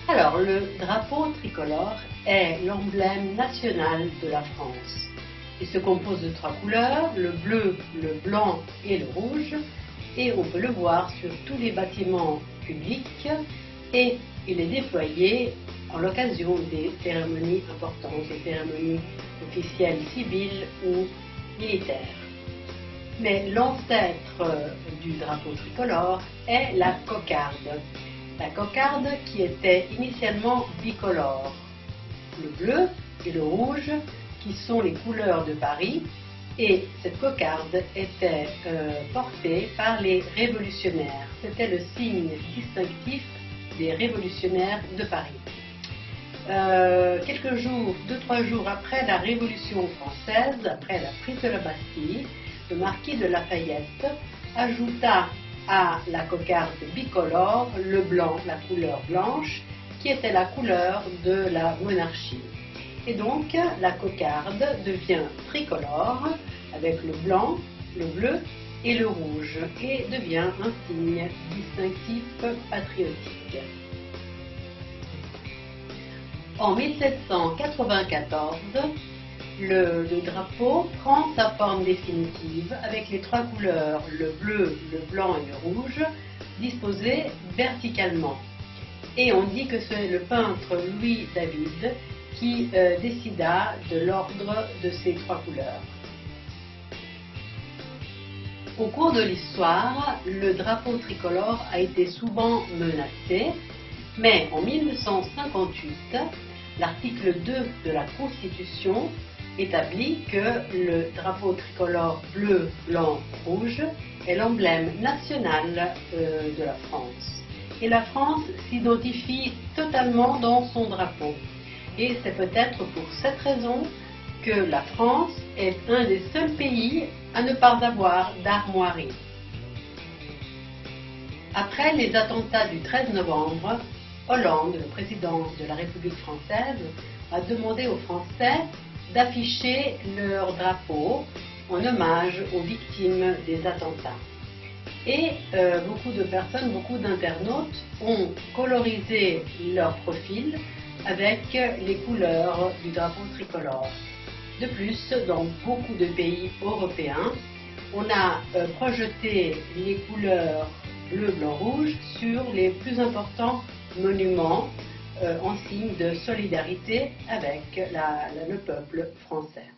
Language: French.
Alors, le drapeau tricolore est l'emblème national de la France. Il se compose de 3 couleurs, le bleu, le blanc et le rouge, et on peut le voir sur tous les bâtiments publics, et il est déployé en l'occasion des cérémonies importantes, des cérémonies officielles civiles ou militaires. Mais l'ancêtre du drapeau tricolore est la cocarde. La cocarde qui était initialement bicolore. Le bleu et le rouge qui sont les couleurs de Paris, et cette cocarde était portée par les révolutionnaires. C'était le signe distinctif des révolutionnaires de Paris. Quelques jours, 2-3 jours après la Révolution française, après la prise de la Bastille, le marquis de Lafayette ajouta à la cocarde bicolore le blanc, la couleur blanche, qui était la couleur de la monarchie. Et donc la cocarde devient tricolore avec le blanc, le bleu et le rouge, et devient un signe distinctif patriotique. En 1794, le drapeau prend sa forme définitive avec les 3 couleurs, le bleu, le blanc et le rouge, disposés verticalement. Et on dit que c'est le peintre Louis David qui décida de l'ordre de ces 3 couleurs. Au cours de l'histoire, le drapeau tricolore a été souvent menacé, mais en 1958, l'article 2 de la Constitution établit que le drapeau tricolore bleu, blanc, rouge est l'emblème national de la France. Et la France s'identifie totalement dans son drapeau. Et c'est peut-être pour cette raison que la France est un des seuls pays à ne pas avoir d'armoiries. Après les attentats du 13 novembre, Hollande, le président de la République française, a demandé aux Français d'afficher leur drapeau en hommage aux victimes des attentats. Et beaucoup de personnes, beaucoup d'internautes ont colorisé leur profil avec les couleurs du drapeau tricolore. De plus, dans beaucoup de pays européens, on a projeté les couleurs bleu, blanc, rouge sur les plus importants monuments en signe de solidarité avec le peuple français.